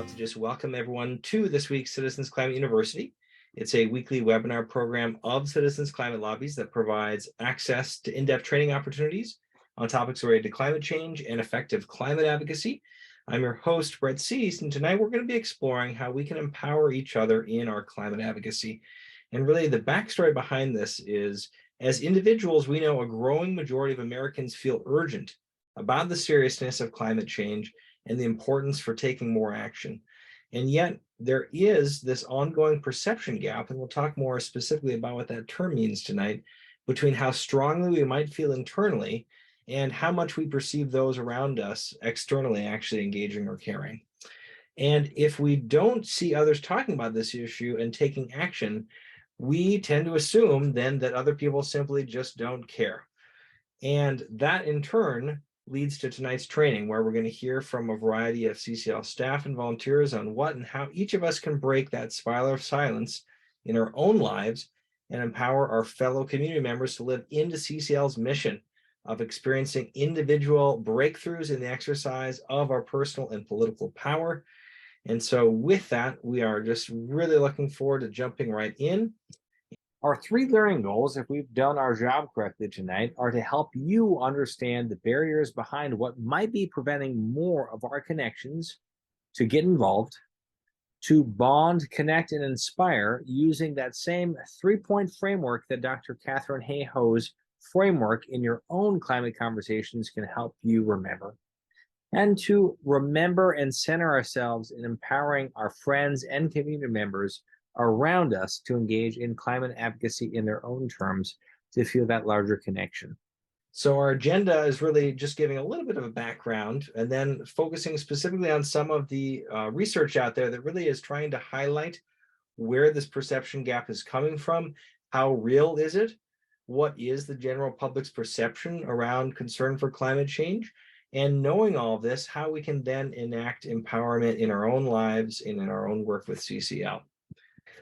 love to just welcome everyone to this week's Citizens Climate University. It's a weekly webinar program of Citizens Climate Lobbies that provides access to in-depth training opportunities on topics related to climate change and effective climate advocacy. I'm your host, Brett Cease, and tonight we're going to be exploring how we can empower each other in our climate advocacy. And really the backstory behind this is, as individuals, we know a growing majority of Americans feel urgent about the seriousness of climate change and the importance for taking more action. And yet there is this ongoing perception gap, and we'll talk more specifically about what that term means tonight, between how strongly we might feel internally and how much we perceive those around us externally actually engaging or caring. And if we don't see others talking about this issue and taking action, we tend to assume then that other people simply just don't care. And that in turn leads to tonight's training, where we're going to hear from a variety of CCL staff and volunteers on what and how each of us can break that spiral of silence in our own lives and empower our fellow community members to live into CCL's mission of experiencing individual breakthroughs in the exercise of our personal and political power. And so with that, we are just really looking forward to jumping right in. Our three learning goals, if we've done our job correctly tonight, are to help you understand the barriers behind what might be preventing more of our connections to get involved, to bond, connect, and inspire using that same three-point framework that Dr. Catherine Hayhoe's framework in your own climate conversations can help you remember, and to remember and center ourselves in empowering our friends and community members around us to engage in climate advocacy in their own terms to feel that larger connection. So our agenda is really just giving a little bit of a background and then focusing specifically on some of the research out there that really is trying to highlight where this perception gap is coming from, how real is it, what is the general public's perception around concern for climate change, and knowing all of this, how we can then enact empowerment in our own lives and in our own work with CCL.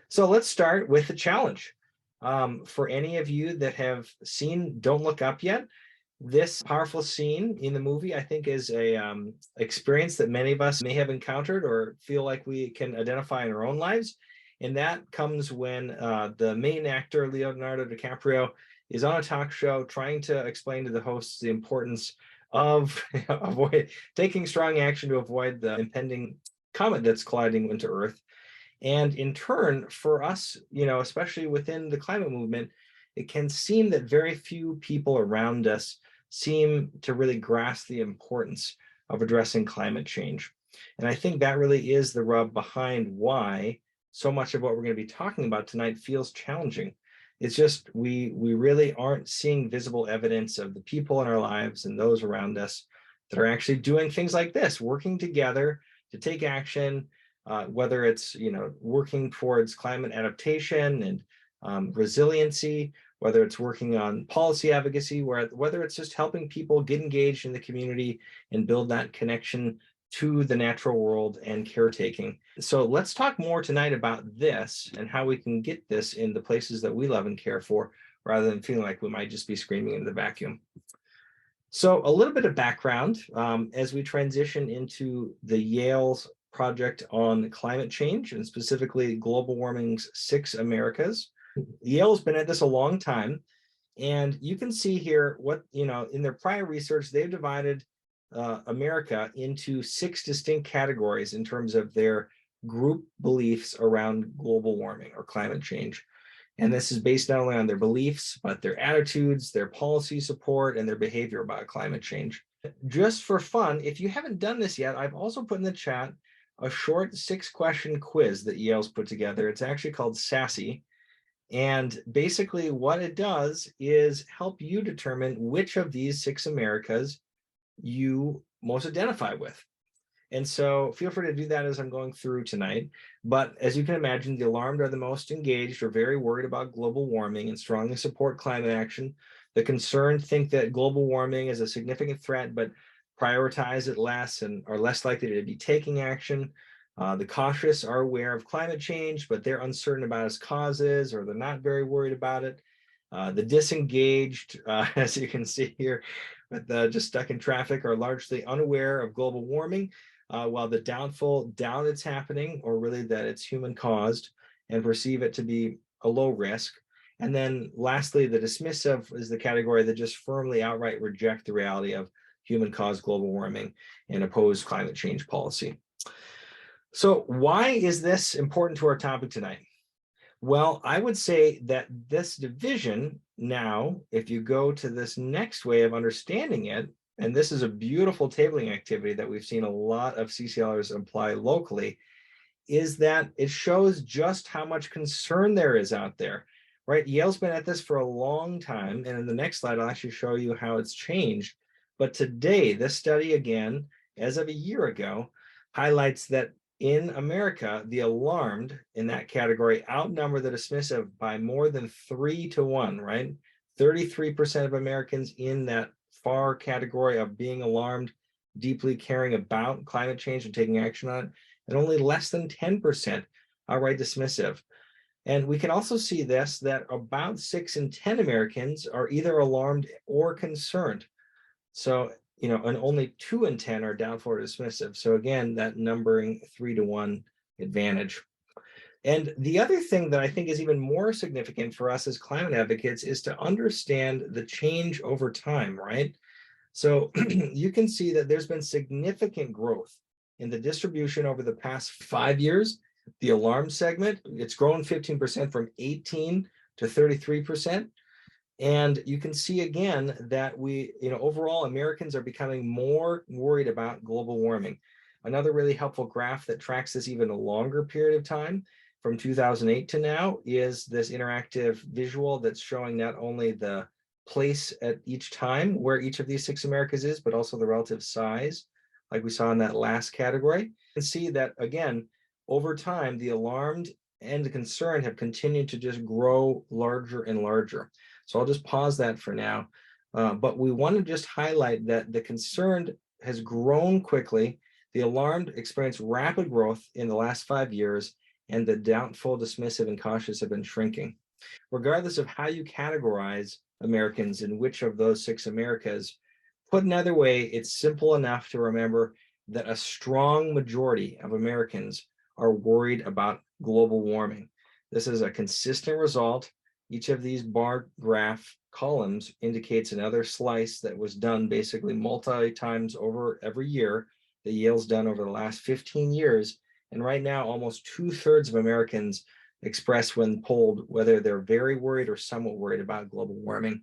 So let's start with the challenge. For any of you that have seen Don't Look Up Yet, this powerful scene in the movie, I think, is a experience that many of us may have encountered or feel like we can identify in our own lives. And that comes when the main actor, Leonardo DiCaprio, is on a talk show trying to explain to the hosts the importance of taking strong action to avoid the impending comet that's colliding into Earth. And in turn, for us, especially within the climate movement, it can seem that very few people around us seem to really grasp the importance of addressing climate change. And I think that really is the rub behind why so much of what we're going to be talking about tonight feels challenging. It's just we really aren't seeing visible evidence of the people in our lives and those around us that are actually doing things like this, working together to take action, whether it's working towards climate adaptation and resiliency, whether it's working on policy advocacy, whether it's just helping people get engaged in the community and build that connection to the natural world and caretaking. So let's talk more tonight about this and how we can get this in the places that we love and care for, rather than feeling like we might just be screaming into the vacuum. So a little bit of background as we transition into the Yale's project on climate change, and specifically global warming's 6 Americas. Yale's been at this a long time, and you can see here what, in their prior research, they've divided America into 6 distinct categories in terms of their group beliefs around global warming or climate change. And this is based not only on their beliefs, but their attitudes, their policy support, and their behavior about climate change. Just for fun, if you haven't done this yet, I've also put in the chat a short 6-question quiz that Yale's put together. It's actually called SASSY. And basically what it does is help you determine which of these 6 Americas you most identify with. And so feel free to do that as I'm going through tonight. But as you can imagine, the alarmed are the most engaged or very worried about global warming and strongly support climate action. The concerned think that global warming is a significant threat, but prioritize it less and are less likely to be taking action. The cautious are aware of climate change, but they're uncertain about its causes, or they're not very worried about it. The disengaged, as you can see here, just stuck in traffic, are largely unaware of global warming, while the doubtful doubt it's happening or really that it's human caused and perceive it to be a low risk. And then lastly, the dismissive is the category that just firmly outright reject the reality of human caused global warming and oppose climate change policy. So why is this important to our topic tonight? Well, I would say that this division now, if you go to this next way of understanding it, and this is a beautiful tabling activity that we've seen a lot of CCLers apply locally, is that it shows just how much concern there is out there, right? Yale's been at this for a long time, and in the next slide, I'll actually show you how it's changed. But today, this study again, as of a year ago, highlights that in America, the alarmed in that category outnumber the dismissive by more than 3-1, right? 33% of Americans in that far category of being alarmed, deeply caring about climate change and taking action on it, and only less than 10% outright dismissive. And we can also see this, that about 6 in 10 Americans are either alarmed or concerned. So, and only 2 in 10 are doubtful or dismissive. So again, that numbering 3-1 advantage. And the other thing that I think is even more significant for us as climate advocates is to understand the change over time, right? So you can see that there's been significant growth in the distribution over the past 5 years. The alarm segment, it's grown 15% from 18 to 33%. And you can see again that overall Americans are becoming more worried about global warming. Another really helpful graph that tracks this even a longer period of time from 2008 to now is this interactive visual that's showing not only the place at each time where each of these 6 Americas is, but also the relative size, like we saw in that last category. You can see that, again, over time, the alarmed and the concerned have continued to just grow larger and larger. So I'll just pause that for now. But we want to just highlight that the concerned has grown quickly. The alarmed experienced rapid growth in the last 5 years, and the doubtful, dismissive, and cautious have been shrinking. Regardless of how you categorize Americans in which of those 6 Americas, put another way, it's simple enough to remember that a strong majority of Americans are worried about global warming. This is a consistent result. Each of these bar graph columns indicates another slice that was done basically multi times over every year that Yale's done over the last 15 years. And right now, almost 2/3 of Americans express when polled whether they're very worried or somewhat worried about global warming.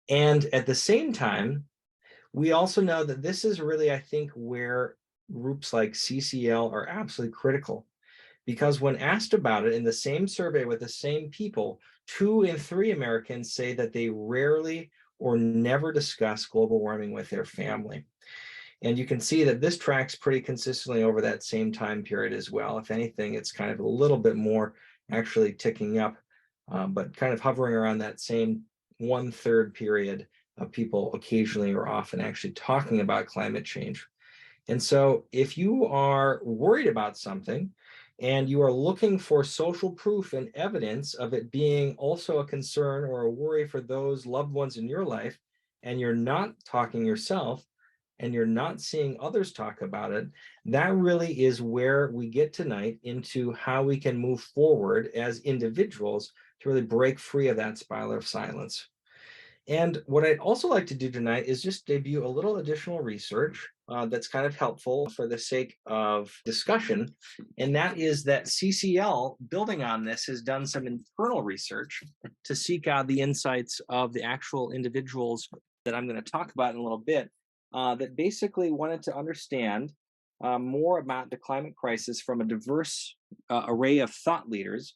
And at the same time, we also know that this is really, I think, where groups like CCL are absolutely critical. Because when asked about it in the same survey with the same people, 2 in 3 Americans say that they rarely or never discuss global warming with their family. And you can see that this tracks pretty consistently over that same time period as well. If anything, it's kind of a little bit more actually ticking up, but kind of hovering around that same 1/3 period of people occasionally or often actually talking about climate change. And so if you are worried about something and you are looking for social proof and evidence of it being also a concern or a worry for those loved ones in your life, and you're not talking yourself, and you're not seeing others talk about it, that really is where we get tonight into how we can move forward as individuals to really break free of that spiral of silence. And what I'd also like to do tonight is just debut a little additional research that's kind of helpful for the sake of discussion. And that is that CCL, building on this, has done some internal research to seek out the insights of the actual individuals that I'm going to talk about in a little bit, that basically wanted to understand more about the climate crisis from a diverse array of thought leaders,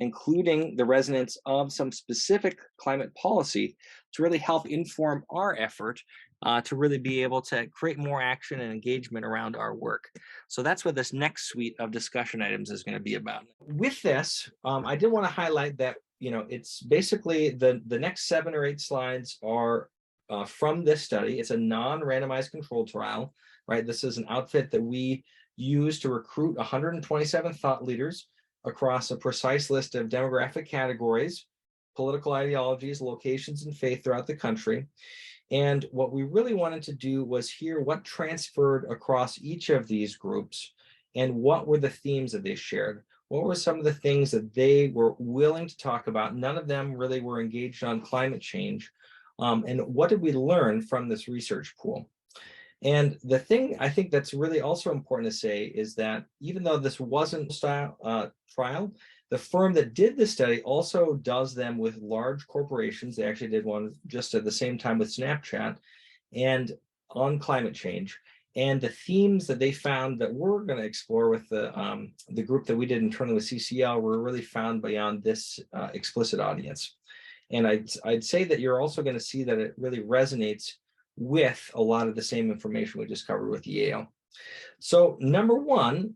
including the resonance of some specific climate policy to really help inform our effort to really be able to create more action and engagement around our work. So that's what this next suite of discussion items is going to be about. With this, I did want to highlight that, it's basically the next 7 or 8 slides are from this study. It's a non-randomized controlled trial, right? This is an outfit that we use to recruit 127 thought leaders across a precise list of demographic categories, political ideologies, locations, and faith throughout the country. And what we really wanted to do was hear what transferred across each of these groups and what were the themes that they shared. What were some of the things that they were willing to talk about? None of them really were engaged on climate change. And what did we learn from this research pool? And the thing I think that's really also important to say is that even though this wasn't a trial, the firm that did this study also does them with large corporations. They actually did one just at the same time with Snapchat and on climate change. And the themes that they found that we're going to explore with the group that we did internally with CCL were really found beyond this explicit audience. And I'd say that you're also going to see that it really resonates with a lot of the same information we just covered with Yale. So number one,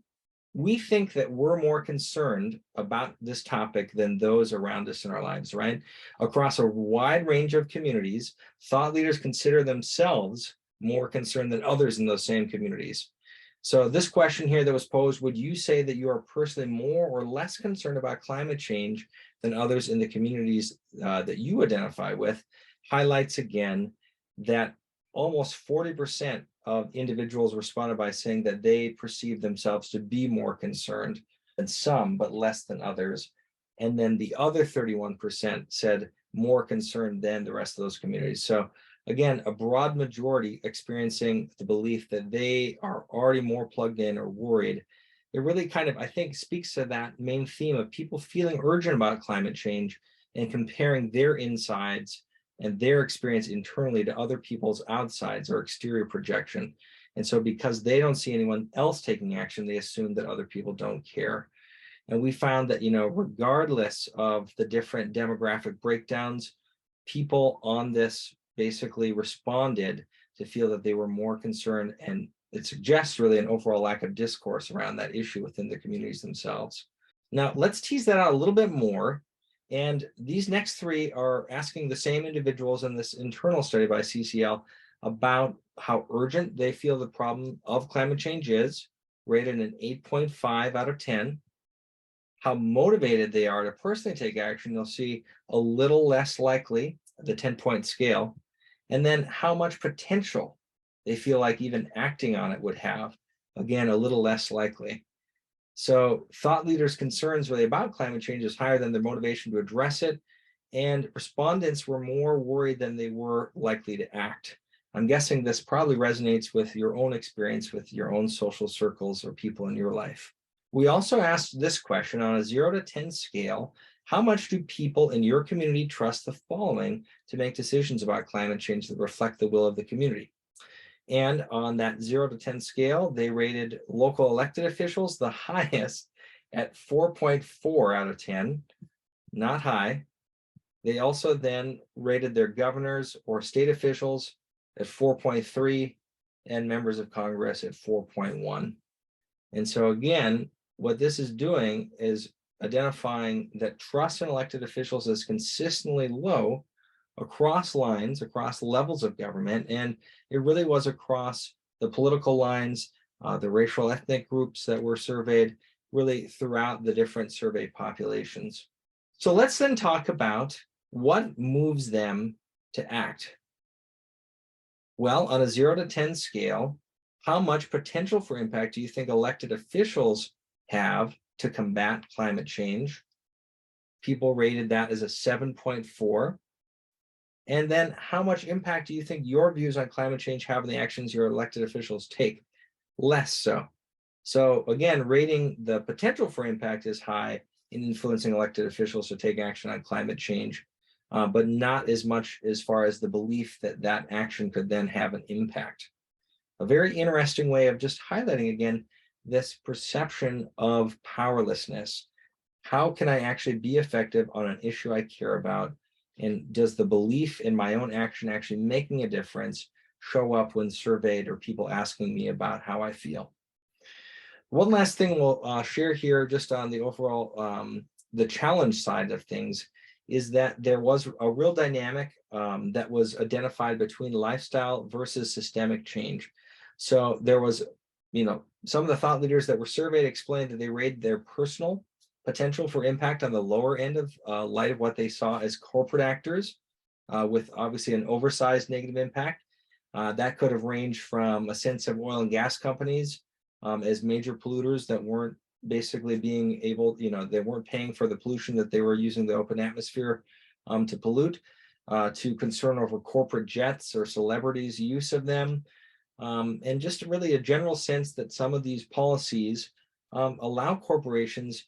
we think that we're more concerned about this topic than those around us in our lives, right? Across a wide range of communities, thought leaders consider themselves more concerned than others in those same communities. So this question here that was posed, would you say that you are personally more or less concerned about climate change than others in the communities that you identify with? Highlights again that almost 40% of individuals responded by saying that they perceive themselves to be more concerned than some, but less than others. And then the other 31% said more concerned than the rest of those communities. So again, a broad majority experiencing the belief that they are already more plugged in or worried. It really kind of, I think, speaks to that main theme of people feeling urgent about climate change and comparing their insides and their experience internally to other people's outsides or exterior projection. And so because they don't see anyone else taking action, they assume that other people don't care. And we found that, regardless of the different demographic breakdowns, people on this basically responded to feel that they were more concerned, and it suggests really an overall lack of discourse around that issue within the communities themselves. Now, let's tease that out a little bit more. And these next three are asking the same individuals in this internal study by CCL about how urgent they feel the problem of climate change is, rated an 8.5 out of 10. How motivated they are to personally take action, you'll see a little less likely, the 10-point scale. And then how much potential they feel like even acting on it would have, again, a little less likely. So thought leaders' concerns really about climate change is higher than their motivation to address it. And respondents were more worried than they were likely to act. I'm guessing this probably resonates with your own experience with your own social circles or people in your life. We also asked this question on a 0 to 10 scale. How much do people in your community trust the following to make decisions about climate change that reflect the will of the community? And on that 0 to 10 scale, they rated local elected officials the highest at 4.4 out of 10, not high. They also then rated their governors or state officials at 4.3 and members of Congress at 4.1. And so again, what this is doing is identifying that trust in elected officials is consistently low across lines, across levels of government, and it really was across the political lines, the racial ethnic groups that were surveyed, really throughout the different survey populations. So let's then talk about what moves them to act. Well, on a 0 to 10 scale, how much potential for impact do you think elected officials have to combat climate change? People rated that as a 7.4. And then how much impact do you think your views on climate change have on the actions your elected officials take? Less so. So again, rating the potential for impact is high in influencing elected officials to take action on climate change, but not as much as far as the belief that that action could then have an impact. A very interesting way of just highlighting again this perception of powerlessness. How can I actually be effective on an issue I care about? And does the belief in my own action actually making a difference show up when surveyed or people asking me about how I feel? One last thing we'll share here just on the overall, the challenge side of things is that there was a real dynamic that was identified between lifestyle versus systemic change. So there was, some of the thought leaders that were surveyed explained that they rated their personal potential for impact on the lower end of light of what they saw as corporate actors. with obviously an oversized negative impact. That could have ranged from a sense of oil and gas companies as major polluters that weren't basically being able, they weren't paying for the pollution that they were using the open atmosphere to pollute, to concern over corporate jets or celebrities' use of them, and just really a general sense that some of these policies allow corporations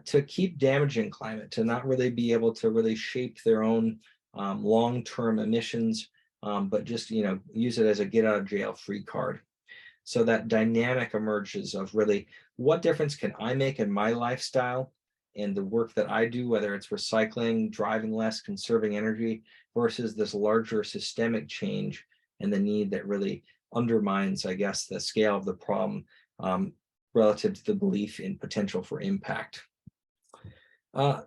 to keep damaging climate, to not really be able to really shape their own long-term emissions, but just use it as a get out of jail free card. So that dynamic emerges of really what difference can I make in my lifestyle and the work that I do, whether it's recycling, driving less, conserving energy, versus this larger systemic change and the need that really undermines, I guess, the scale of the problem relative to the belief in potential for impact.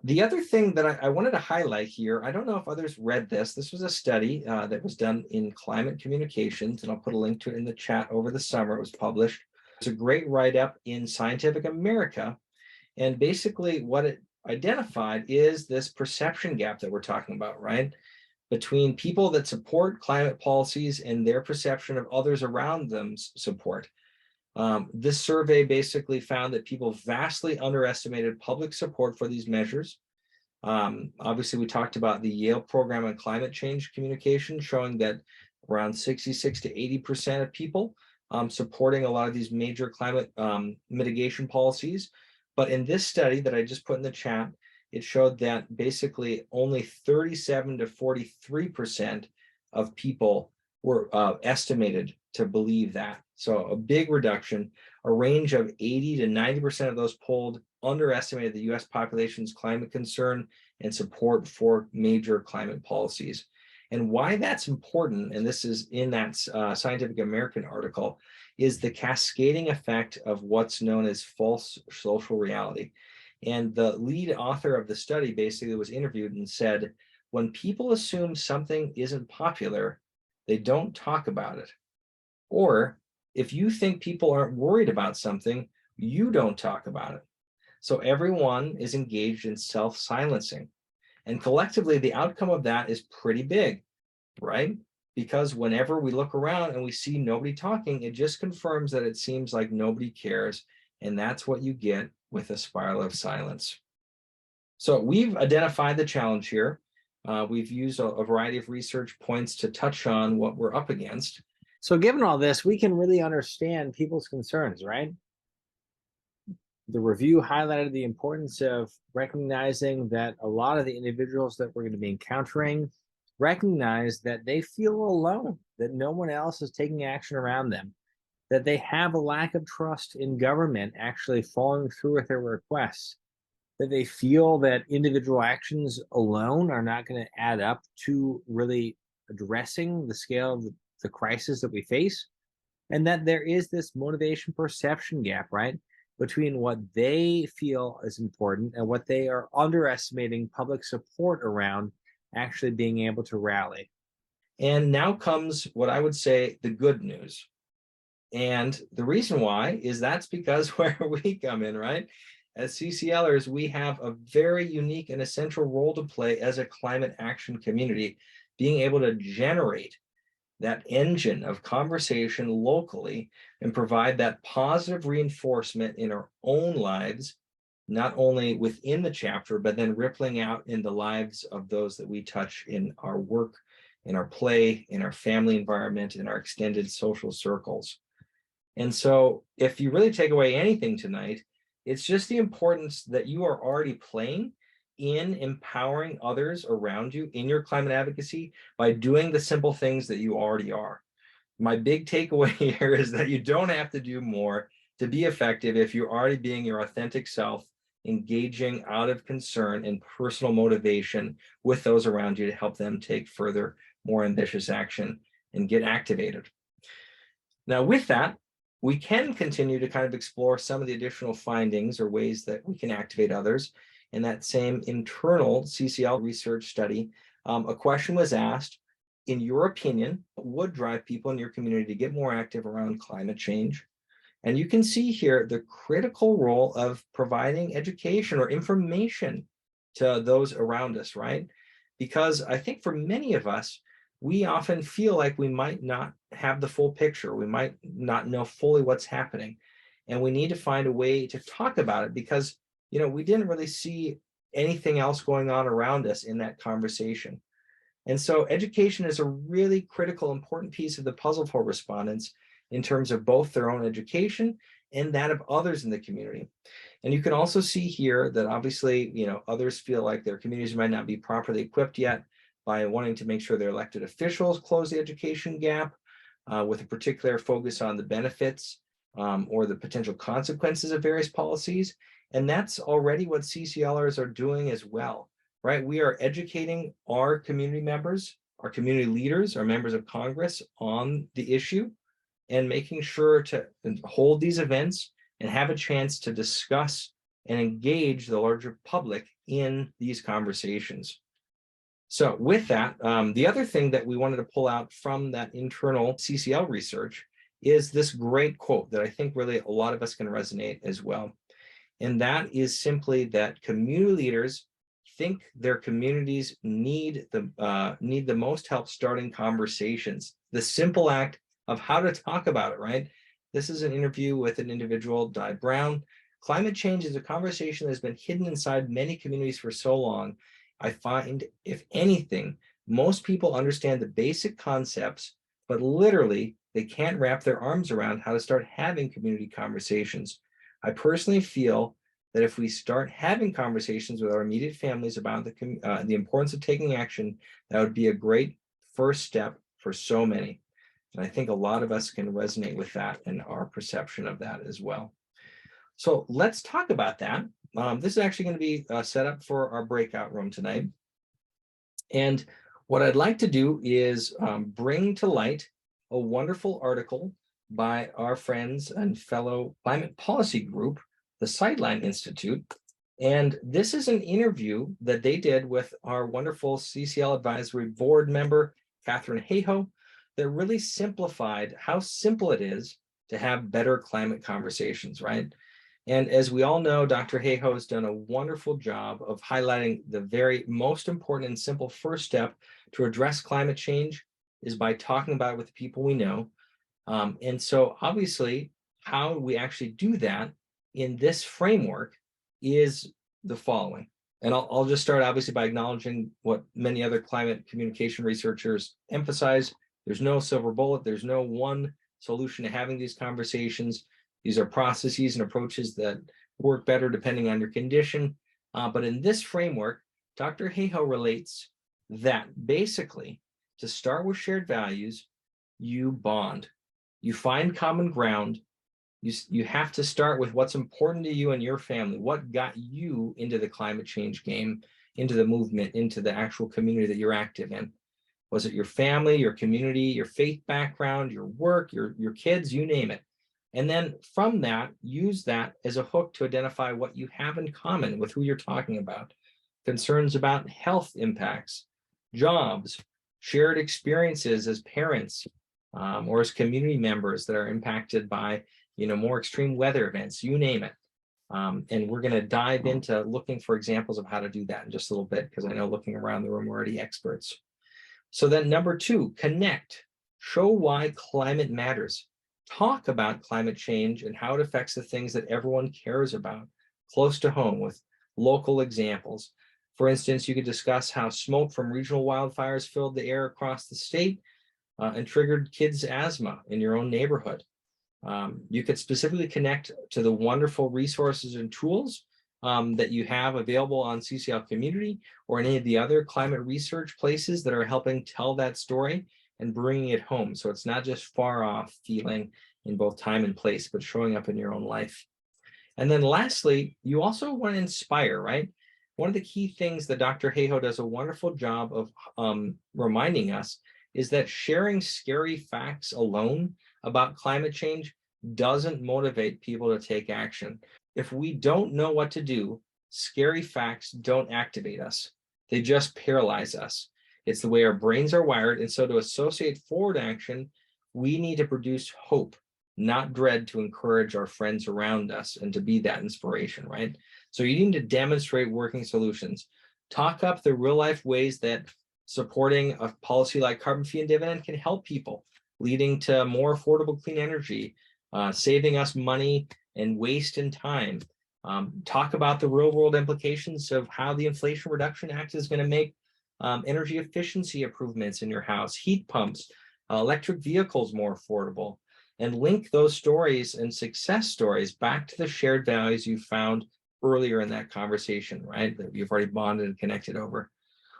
The other thing that I wanted to highlight here, I don't know if others read this. This was a study that was done in Climate Communications, and I'll put a link to it in the chat over the summer. It was published. It's a great write-up in Scientific America. And basically what it identified is this perception gap that we're talking about, right? Between people that support climate policies and their perception of others around them's support. This survey basically found that people vastly underestimated public support for these measures. Obviously, we talked about the Yale program on climate change communication, showing that around 66 to 80% of people supporting a lot of these major climate mitigation policies. But in this study that I just put in the chat, it showed that basically only 37 to 43% of people were estimated to believe that. So a big reduction. A range of 80 to 90% of those polled underestimated the US population's climate concern and support for major climate policies. And why that's important, and this is in that Scientific American article, is the cascading effect of what's known as false social reality. And the lead author of the study basically was interviewed and said, when people assume something isn't popular, they don't talk about it. Or if you think people aren't worried about something, you don't talk about it. So everyone is engaged in self-silencing. And collectively, the outcome of that is pretty big, right? Because whenever we look around and we see nobody talking, it just confirms that it seems like nobody cares. And that's what you get with a spiral of silence. So we've identified the challenge here. We've used a variety of research points to touch on what we're up against. So given all this, we can really understand people's concerns, right? The review highlighted the importance of recognizing that a lot of the individuals that we're going to be encountering recognize that they feel alone, that no one else is taking action around them, that they have a lack of trust in government actually following through with their requests, that they feel that individual actions alone are not going to add up to really addressing the scale of the crisis that we face, and that there is this motivation perception gap, right, between what they feel is important and what they are underestimating public support around actually being able to rally. And now comes what I would say the good news. And the reason why is that's because where we come in, right? As CCLers, we have a very unique and essential role to play as a climate action community, being able to generate that engine of conversation locally and provide that positive reinforcement in our own lives, not only within the chapter, but then rippling out in the lives of those that we touch in our work, in our play, in our family environment, in our extended social circles. And so if you really take away anything tonight, it's just the importance that you are already playing in empowering others around you in your climate advocacy by doing the simple things that you already are. My big takeaway here is that you don't have to do more to be effective if you're already being your authentic self, engaging out of concern and personal motivation with those around you to help them take further, more ambitious action and get activated. Now, with that, we can continue to kind of explore some of the additional findings or ways that we can activate others. In that same internal CCL research study, a question was asked, in your opinion, what would drive people in your community to get more active around climate change? And you can see here the critical role of providing education or information to those around us, right? because I think for many of us, we often feel like we might not have the full picture. We might not know fully what's happening. And we need to find a way to talk about it because, we didn't really see anything else going on around us in that conversation. And so education is a really critical, important piece of the puzzle for respondents in terms of both their own education and that of others in the community. And you can also see here that obviously, others feel like their communities might not be properly equipped yet by wanting to make sure their elected officials close the education gap with a particular focus on the benefits or the potential consequences of various policies. And that's already what CCLers are doing as well, right? We are educating our community members, our community leaders, our members of Congress on the issue and making sure to hold these events and have a chance to discuss and engage the larger public in these conversations. So with that, the other thing that we wanted to pull out from that internal CCL research is this great quote that I think really a lot of us can resonate as well. And that is simply that community leaders think their communities need the most help starting conversations. The simple act of how to talk about it, right? This is an interview with an individual, Di Brown. Climate change is a conversation that has been hidden inside many communities for so long. I find, if anything, most people understand the basic concepts, but literally they can't wrap their arms around how to start having community conversations. I personally feel that if we start having conversations with our immediate families about the importance of taking action, that would be a great first step for so many. And I think a lot of us can resonate with that and our perception of that as well. So let's talk about that. This is actually going to be set up for our breakout room tonight. And what I'd like to do is bring to light a wonderful article by our friends and fellow climate policy group, the Sideline Institute. And this is an interview that they did with our wonderful CCL Advisory Board member, Catherine Hayhoe, that really simplified how simple it is to have better climate conversations, right? And as we all know, Dr. Hayhoe has done a wonderful job of highlighting the very most important and simple first step to address climate change is by talking about it with the people we know. And so obviously, how we actually do that in this framework is the following. And I'll just start obviously by acknowledging what many other climate communication researchers emphasize. There's no silver bullet. There's no one solution to having these conversations. These are processes and approaches that work better depending on your condition. But in this framework, Dr. Hayhoe relates that basically to start with shared values, you bond, you find common ground. You have to start with what's important to you and your family. What got you into the climate change game, into the movement, into the actual community that you're active in? Was it your family, your community, your faith background, your work, your kids, you name it. And then from that, use that as a hook to identify what you have in common with who you're talking about. Concerns about health impacts, jobs, shared experiences as parents or as community members that are impacted by more extreme weather events, you name it. And we're going to dive into looking for examples of how to do that in just a little bit, because I know looking around the room, we're already experts. So then number 2, connect. Show why climate matters. Talk about climate change and how it affects the things that everyone cares about, close to home with local examples. For instance, you could discuss how smoke from regional wildfires filled the air across the state and triggered kids' asthma in your own neighborhood. You could specifically connect to the wonderful resources and tools that you have available on CCL Community or any of the other climate research places that are helping tell that story and bringing it home. So it's not just far off feeling in both time and place, but showing up in your own life. And then lastly, you also want to inspire, right? One of the key things that Dr. Hayhoe does a wonderful job of reminding us is that sharing scary facts alone about climate change doesn't motivate people to take action. If we don't know what to do, scary facts don't activate us. They just paralyze us. It's the way our brains are wired. And so to associate forward action, we need to produce hope, not dread, to encourage our friends around us and to be that inspiration, right? So you need to demonstrate working solutions. Talk up the real life ways that supporting a policy like carbon fee and dividend can help people, leading to more affordable clean energy, saving us money and waste and time. Talk about the real world implications of how the Inflation Reduction Act is going to make energy efficiency improvements in your house, heat pumps, electric vehicles more affordable, and link those stories and success stories back to the shared values you found earlier in that conversation, right? That you've already bonded and connected over.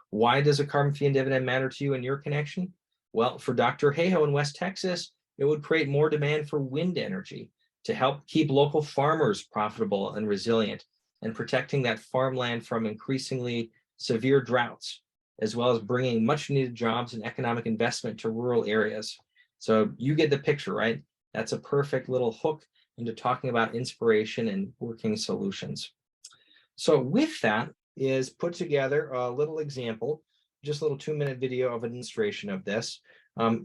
Why does a carbon fee and dividend matter to you and your connection? Well, for Dr. Hayhoe in West Texas, it would create more demand for wind energy to help keep local farmers profitable and resilient, and protecting that farmland from increasingly severe droughts, as well as bringing much needed jobs and economic investment to rural areas. So you get the picture, right? That's a perfect little hook into talking about inspiration and working solutions. So with that is put together a little example, just a little 2-minute video of an illustration of this.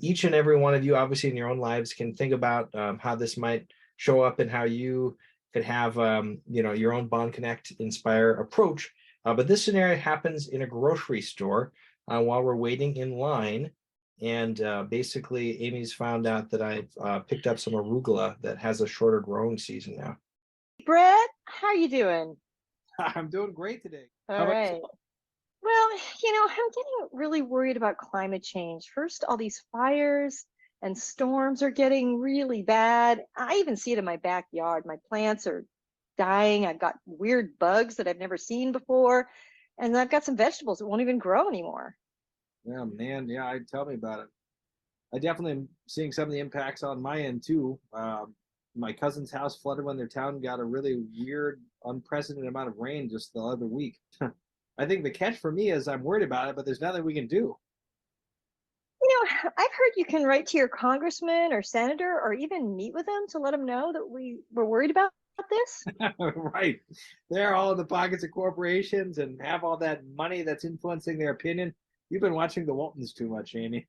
Each and every one of you, obviously in your own lives, can think about how this might show up and how you could have your own Bond Connect Inspire approach. But this scenario happens in a grocery store while we're waiting in line. And basically, Amy's found out that I've picked up some arugula that has a shorter growing season now. Brett, how are you doing? I'm doing great today. How All about right. Well, I'm getting really worried about climate change. First, all these fires and storms are getting really bad. I even see it in my backyard. My plants are dying. I've got weird bugs that I've never seen before. And I've got some vegetables that won't even grow anymore. Yeah, man. Yeah, tell me about it. I definitely am seeing some of the impacts on my end too. My cousin's house flooded when their town got a really weird, unprecedented amount of rain just the other week. I think the catch for me is I'm worried about it, but there's nothing we can do. I've heard you can write to your congressman or senator or even meet with them to let them know that we were worried about this. Right. They're all in the pockets of corporations and have all that money that's influencing their opinion. You've been watching the Waltons too much, Amy.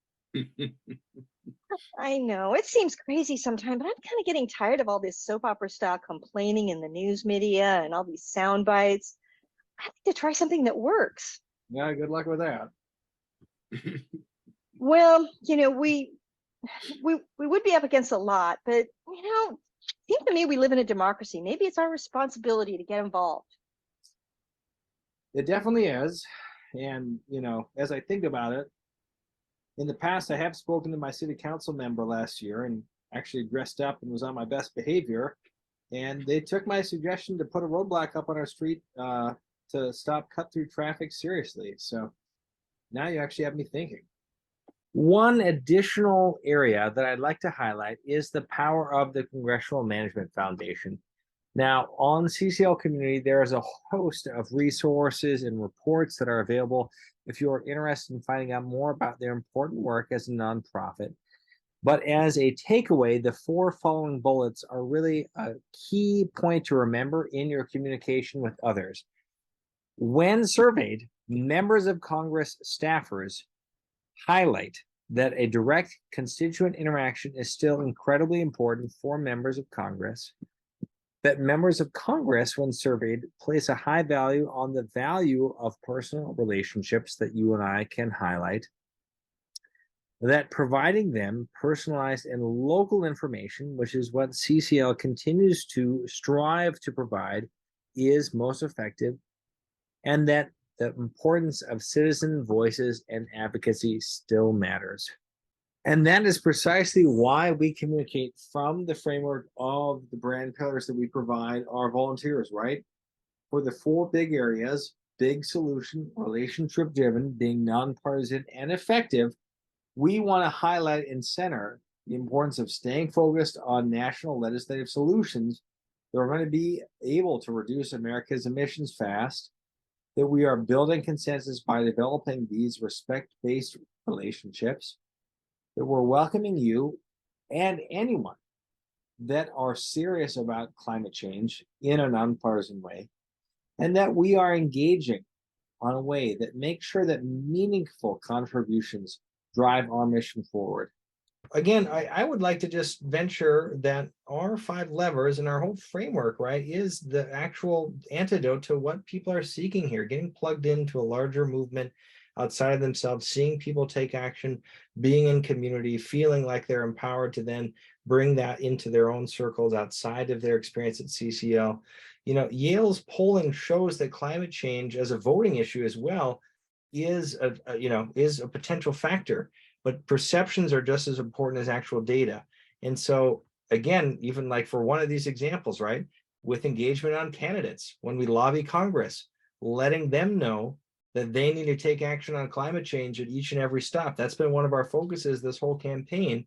I know it seems crazy sometimes, but I'm kind of getting tired of all this soap opera style complaining in the news media and all these sound bites. I like to try something that works. Yeah, good luck with that. Well, we would be up against a lot, but it seems to me we live in a democracy. Maybe it's our responsibility to get involved. It definitely is. And, as I think about it, in the past, I have spoken to my city council member last year and actually dressed up and was on my best behavior. And they took my suggestion to put a roadblock up on our street to stop cut through traffic seriously. So now you actually have me thinking. One additional area that I'd like to highlight is the power of the Congressional Management Foundation. Now, on CCL Community, there is a host of resources and reports that are available if you are interested in finding out more about their important work as a nonprofit. But as a takeaway, the 4 following bullets are really a key point to remember in your communication with others. When surveyed, members of Congress staffers highlight that a direct constituent interaction is still incredibly important for members of Congress, that members of Congress, when surveyed, place a high value on the value of personal relationships that you and I can highlight, that providing them personalized and local information, which is what CCL continues to strive to provide, is most effective, and that the importance of citizen voices and advocacy still matters. And that is precisely why we communicate from the framework of the brand pillars that we provide our volunteers, right? For the 4 big areas, big solution, relationship driven, being nonpartisan and effective, we want to highlight and center the importance of staying focused on national legislative solutions that are going to be able to reduce America's emissions fast, that we are building consensus by developing these respect-based relationships, that we're welcoming you and anyone that are serious about climate change in a nonpartisan way, and that we are engaging on a way that makes sure that meaningful contributions drive our mission forward. again, I would like to just venture that our 5 levers and our whole framework, right, is the actual antidote to what people are seeking here, getting plugged into a larger movement outside of themselves, seeing people take action, being in community, feeling like they're empowered to then bring that into their own circles outside of their experience at CCL. Yale's polling shows that climate change as a voting issue as well is a potential factor, but perceptions are just as important as actual data. And so again, even like for one of these examples, right, with engagement on candidates, when we lobby Congress, letting them know that they need to take action on climate change at each and every stop. That's been one of our focuses this whole campaign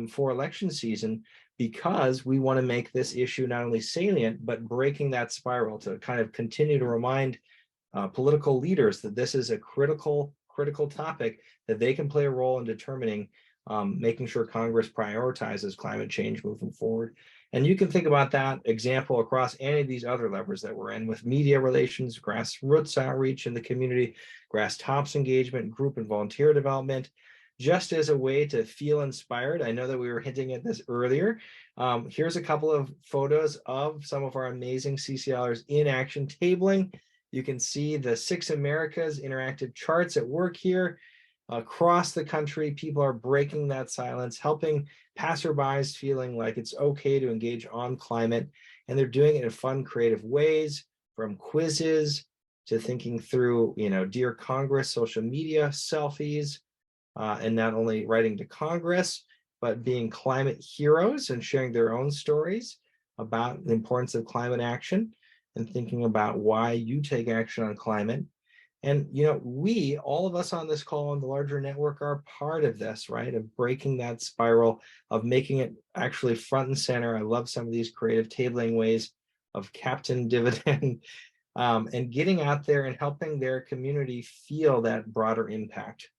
for election season, because we want to make this issue not only salient, but breaking that spiral to kind of continue to remind political leaders that this is a critical topic that they can play a role in determining, making sure Congress prioritizes climate change moving forward. And you can think about that example across any of these other levers that we're in, with media relations, grassroots outreach in the community, grass tops engagement, group and volunteer development, just as a way to feel inspired. I know that we were hinting at this earlier. Here's a couple of photos of some of our amazing CCLers in action tabling. You can see the 6 Americas interactive charts at work here. Across the country, people are breaking that silence, helping passerbys feeling like it's okay to engage on climate. And they're doing it in fun, creative ways, from quizzes to thinking through, Dear Congress, social media selfies, and not only writing to Congress, but being climate heroes and sharing their own stories about the importance of climate action and thinking about why you take action on climate. And, we, all of us on this call and the larger network, are part of this, right? Of breaking that spiral, of making it actually front and center. I love some of these creative tabling ways of Captain Dividend, and getting out there and helping their community feel that broader impact.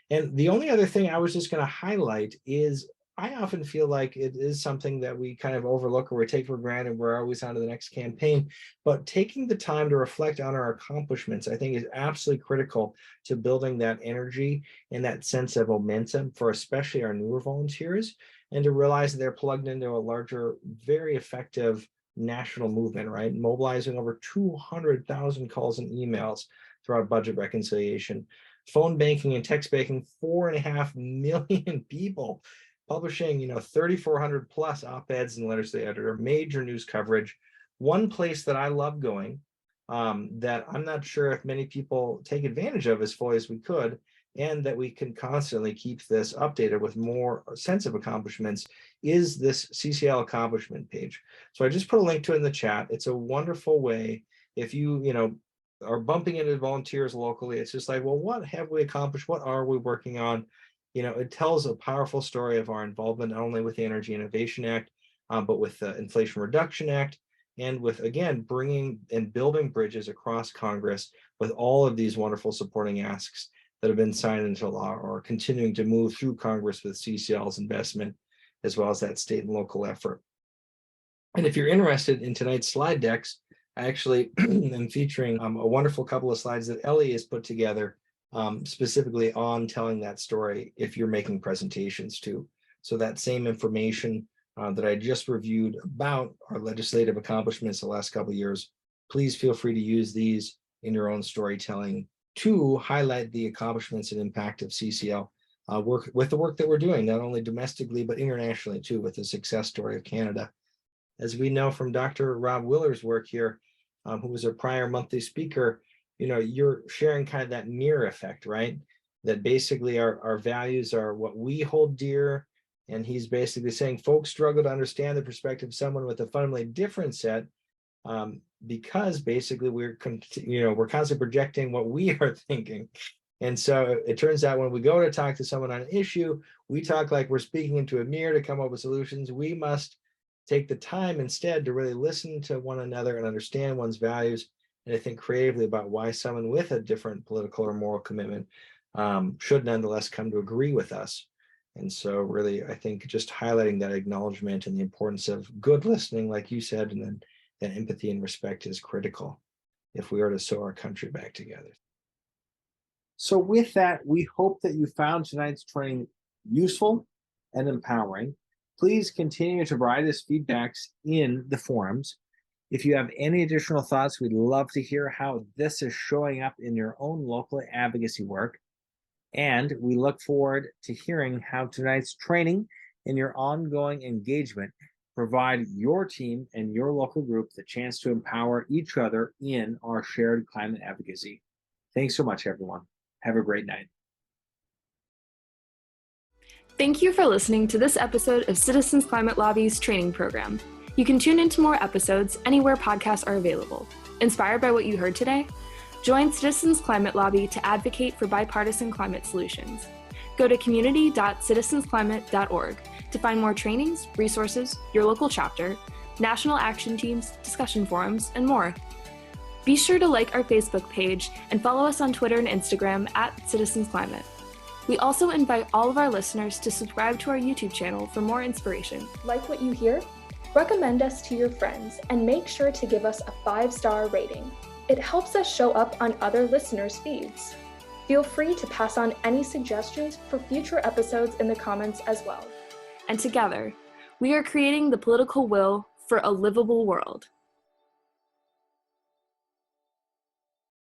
And the only other thing I was just going to highlight is, I often feel like it is something that we kind of overlook or we take for granted. We're always on to the next campaign, but taking the time to reflect on our accomplishments, I think, is absolutely critical to building that energy and that sense of momentum for especially our newer volunteers, and to realize that they're plugged into a larger, very effective national movement, right? Mobilizing over 200,000 calls and emails throughout budget reconciliation, phone banking and text banking, 4.5 million people publishing, 3,400 plus op-eds and letters to the editor, major news coverage. One place that I love going, that I'm not sure if many people take advantage of as fully as we could, and that we can constantly keep this updated with more sense of accomplishments, is this CCL accomplishment page. So I just put a link to it in the chat. It's a wonderful way, if you, are bumping into volunteers locally, it's just like, well, what have we accomplished? What are we working on? It tells a powerful story of our involvement, not only with the Energy Innovation Act, but with the Inflation Reduction Act, and with, again, bringing and building bridges across Congress with all of these wonderful supporting asks that have been signed into law or continuing to move through Congress with CCL's investment, as well as that state and local effort. And if you're interested in tonight's slide decks, I actually am featuring a wonderful couple of slides that Ellie has put together, specifically on telling that story if you're making presentations too. So that same information that I just reviewed about our legislative accomplishments the last couple of years, please feel free to use these in your own storytelling to highlight the accomplishments and impact of CCL, with the work that we're doing, not only domestically, but internationally too, with the success story of Canada. As we know from Dr. Rob Willer's work here, who was a prior monthly speaker, you're sharing kind of that mirror effect, right? That basically our values are what we hold dear. And he's basically saying folks struggle to understand the perspective of someone with a fundamentally different set, because basically we're constantly projecting what we are thinking. And so it turns out when we go to talk to someone on an issue, we talk like we're speaking into a mirror to come up with solutions. We must take the time instead to really listen to one another and understand one's values, and I think creatively about why someone with a different political or moral commitment should nonetheless come to agree with us. And so really, I think just highlighting that acknowledgement and the importance of good listening, like you said, and then that empathy and respect is critical if we are to sew our country back together. So with that, we hope that you found tonight's training useful and empowering. Please continue to provide us feedbacks in the forums. If you have any additional thoughts, we'd love to hear how this is showing up in your own local advocacy work. And we look forward to hearing how tonight's training and your ongoing engagement provide your team and your local group the chance to empower each other in our shared climate advocacy. Thanks so much, everyone. Have a great night. Thank you for listening to this episode of Citizens Climate Lobby's training program. You can tune into more episodes anywhere podcasts are available. Inspired by what you heard today? Join Citizens Climate Lobby to advocate for bipartisan climate solutions. Go to community.citizensclimate.org to find more trainings, resources, your local chapter, national action teams, discussion forums, and more. Be sure to like our Facebook page and follow us on Twitter and Instagram @CitizensClimate. We also invite all of our listeners to subscribe to our YouTube channel for more inspiration. Like what you hear? Recommend us to your friends and make sure to give us a 5-star rating. It helps us show up on other listeners' feeds. Feel free to pass on any suggestions for future episodes in the comments as well. And together, we are creating the political will for a livable world.